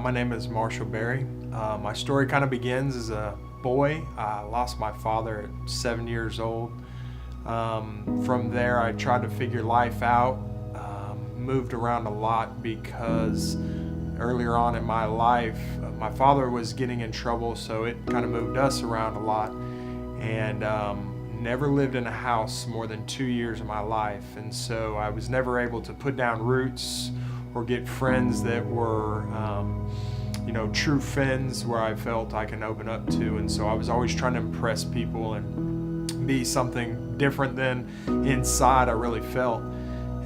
My name is Marshall Berry. My story kind of begins as a boy. I lost my father at 7 years old. From there, I tried to figure life out. Moved around a lot because earlier on in my life, my father was getting in trouble, so it kind of moved us around a lot. And never lived in a house more than 2 years of my life. And so I was never able to put down roots or get friends that were true friends where I felt I can open up to. And so I was always trying to impress people and be something different than inside I really felt.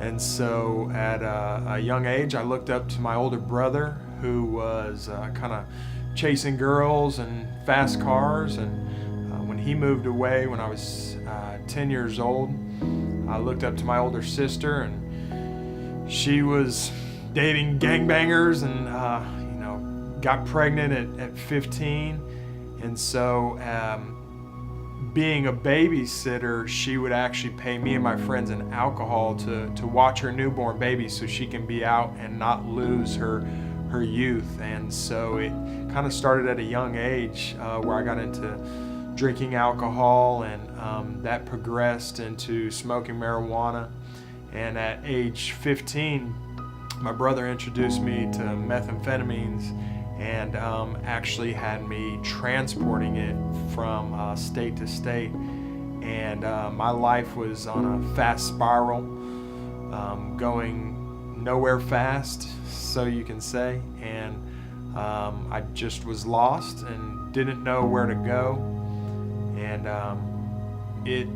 And so at a young age, I looked up to my older brother, who was kind of chasing girls and fast cars. And when he moved away when I was 10 years old, I looked up to my older sister, and she was dating gangbangers and got pregnant at 15. And so being a babysitter, she would actually pay me and my friends in alcohol to watch her newborn baby so she can be out and not lose her youth. And so it kind of started at a young age where I got into drinking alcohol, and that progressed into smoking marijuana. And at age 15, my brother introduced me to methamphetamines and actually had me transporting it from state to state. And my life was on a fast spiral, going nowhere fast, so you can say. And I just was lost and didn't know where to go. And it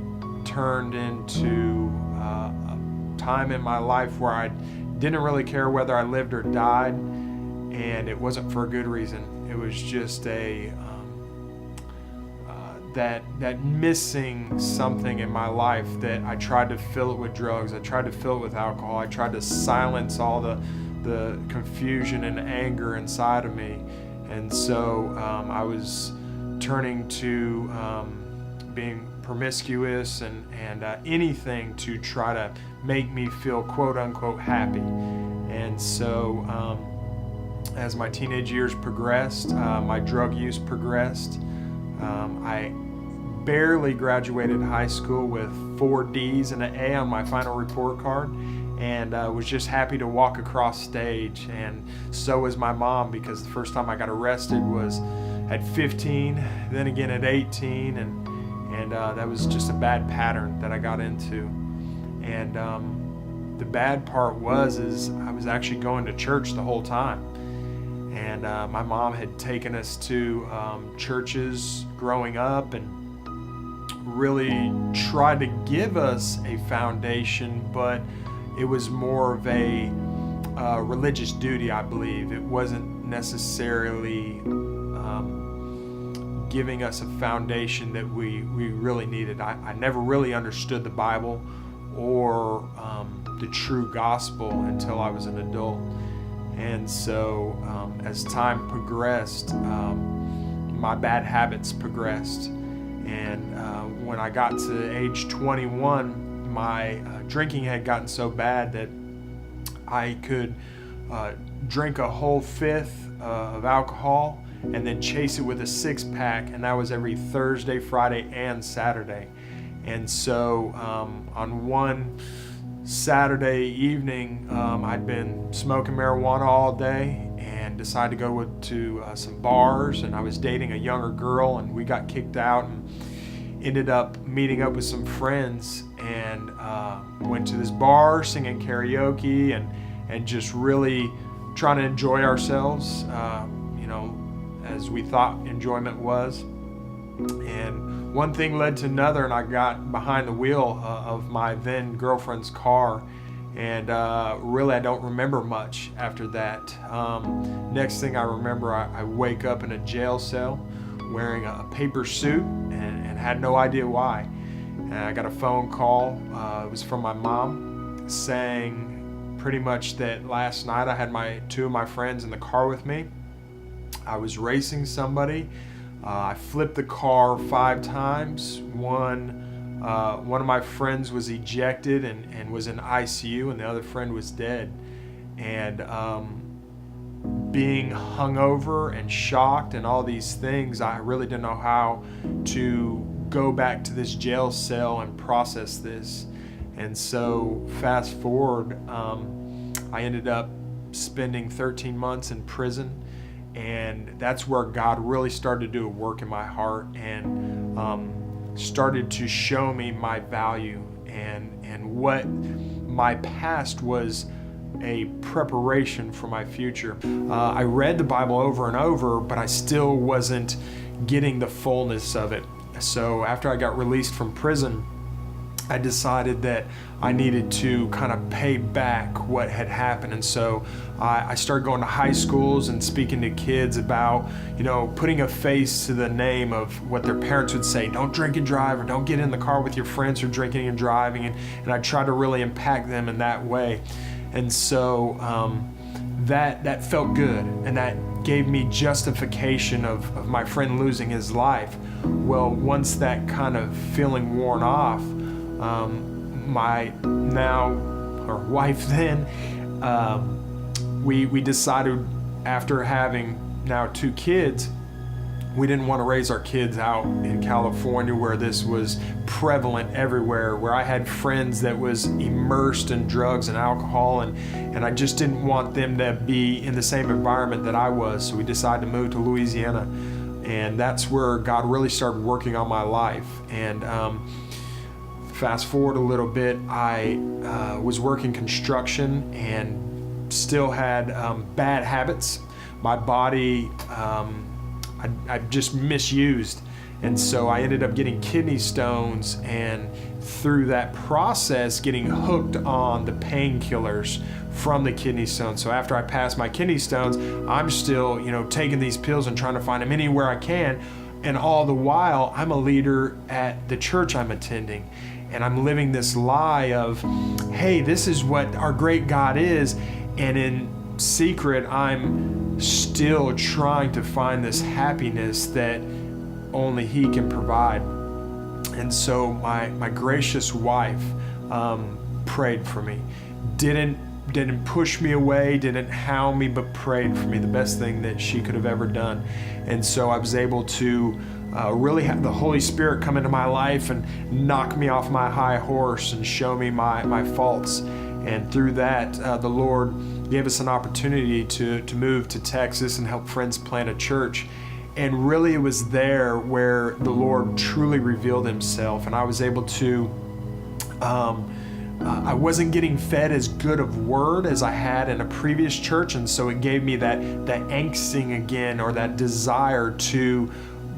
turned into a time in my life where I didn't really care whether I lived or died, and it wasn't for a good reason. It was just that missing something in my life that I tried to fill it with drugs. I tried to fill it with alcohol. I tried to silence all the confusion and anger inside of me. And so I was turning to being promiscuous and anything to try to make me feel quote unquote happy. And so as my teenage years progressed, my drug use progressed. I barely graduated high school with 4 D's and an A on my final report card, and was just happy to walk across stage. And so was my mom, because the first time I got arrested was at 15, then again at 18, and that was just a bad pattern that I got into. And the bad part is I was actually going to church the whole time. And my mom had taken us to churches growing up and really tried to give us a foundation, but it was more of a religious duty, I believe. It wasn't necessarily giving us a foundation that we really needed. I never really understood the Bible or the true gospel until I was an adult. And so as time progressed, my bad habits progressed. And when I got to age 21, my drinking had gotten so bad that I could drink a whole fifth of alcohol and then chase it with a 6-pack, and that was every Thursday, Friday, and Saturday. And so on one Saturday evening, I'd been smoking marijuana all day and decided to go to some bars, and I was dating a younger girl, and we got kicked out and ended up meeting up with some friends and went to this bar singing karaoke and just really trying to enjoy ourselves, as we thought enjoyment was. And one thing led to another, and I got behind the wheel of my then girlfriend's car, and really I don't remember much after that. Next thing I remember, I wake up in a jail cell wearing a paper suit and had no idea why. And I got a phone call. It was from my mom saying pretty much that last night I had 2 of my friends in the car with me. I was racing somebody. I flipped the car 5 times. One of my friends was ejected and was in ICU, and the other friend was dead. And being hungover and shocked and all these things, I really didn't know how to go back to this jail cell and process this. And so fast forward, I ended up spending 13 months in prison, and that's where God really started to do a work in my heart and started to show me my value and what my past was a preparation for my future. I read the Bible over and over, but I still wasn't getting the fullness of it. So after I got released from prison, I decided that I needed to kind of pay back what had happened. And so I started going to high schools and speaking to kids about, putting a face to the name of what their parents would say. Don't drink and drive, or don't get in the car with your friends who are drinking and driving. And I tried to really impact them in that way. And so that felt good, and that gave me justification of my friend losing his life. Well, once that kind of feeling worn off, my now or wife then, we decided, after having now 2 kids, we didn't want to raise our kids out in California where this was prevalent everywhere, where I had friends that was immersed in drugs and alcohol, and I just didn't want them to be in the same environment that I was. So we decided to move to Louisiana, and that's where God really started working on my life. And fast forward a little bit, I was working construction and still had bad habits. My body, I just misused. And so I ended up getting kidney stones, and through that process getting hooked on the painkillers from the kidney stones. So after I passed my kidney stones, I'm still, taking these pills and trying to find them anywhere I can. And all the while, I'm a leader at the church I'm attending. And I'm living this lie of, hey, this is what our great God is. And in secret, I'm still trying to find this happiness that only He can provide. And so my gracious wife prayed for me. Didn't push me away, didn't hound me, but prayed for me, the best thing that she could have ever done. And so I was able to really have the Holy Spirit come into my life and knock me off my high horse and show me my faults. And through that, the Lord gave us an opportunity to move to Texas and help friends plant a church. And really it was there where the Lord truly revealed Himself, and I was able to, I wasn't getting fed as good of word as I had in a previous church, and so it gave me that angsting again, or that desire to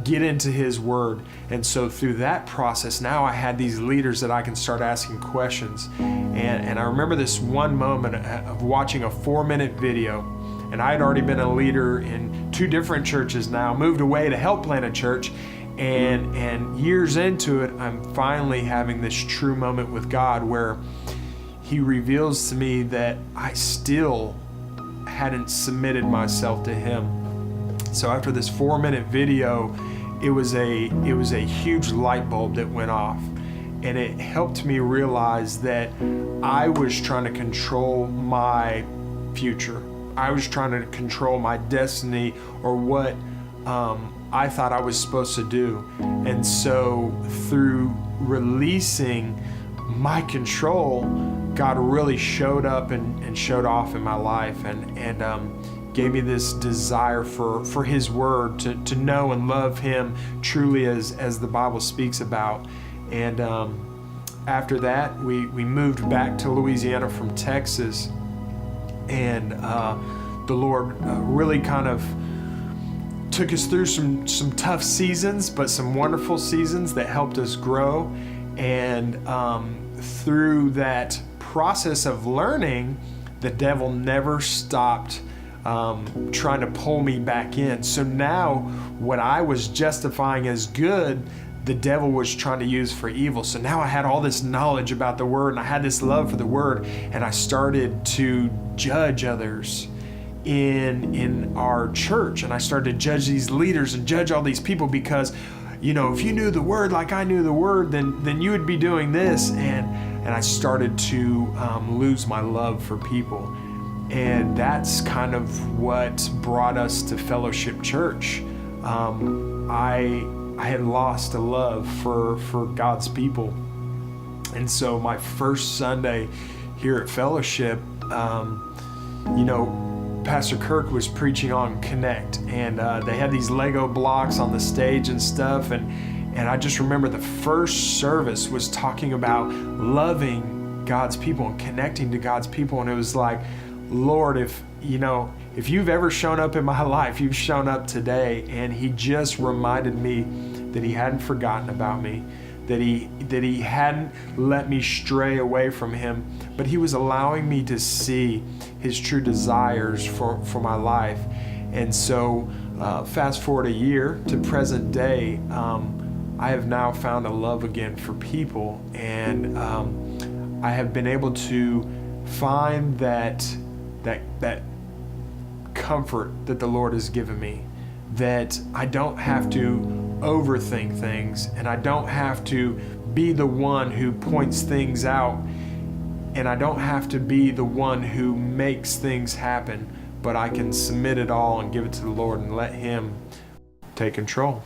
get into His Word. And so through that process, now I had these leaders that I can start asking questions. And I remember this one moment of watching a 4-minute video, and I had already been a leader in 2 different churches now, moved away to help plant a church, and years into it, I'm finally having this true moment with God where He reveals to me that I still hadn't submitted myself to Him. So after this 4-minute video, it was a huge light bulb that went off, and it helped me realize that I was trying to control my future. I was trying to control my destiny, or what I thought I was supposed to do. And so through releasing my control, God really showed up and showed off in my life, and gave me this desire for His Word, to know and love Him truly as the Bible speaks about. And after that, we moved back to Louisiana from Texas, and the Lord really kind of took us through some tough seasons, but some wonderful seasons that helped us grow. And through that process of learning, the devil never stopped trying to pull me back in. So now what I was justifying as good, the devil was trying to use for evil. So now I had all this knowledge about the Word, and I had this love for the Word, and I started to judge others in our church, and I started to judge these leaders and judge all these people, because if you knew the Word like I knew the Word, then you would be doing this. And I started to lose my love for people. And that's kind of what brought us to Fellowship Church. I had lost a love for God's people. And so my first Sunday here at Fellowship, Pastor Kirk was preaching on Connect, and they had these Lego blocks on the stage and stuff, and I just remember the first service was talking about loving God's people and connecting to God's people, and it was like, Lord, if you've ever shown up in my life, you've shown up today. And he just reminded me that he hadn't forgotten about me, that he hadn't let me stray away from him, but he was allowing me to see his true desires for my life. And so fast forward a year to present day, I have now found a love again for people, and I have been able to find that comfort that the Lord has given me, that I don't have to overthink things, and I don't have to be the one who points things out, and I don't have to be the one who makes things happen, but I can submit it all and give it to the Lord and let him take control.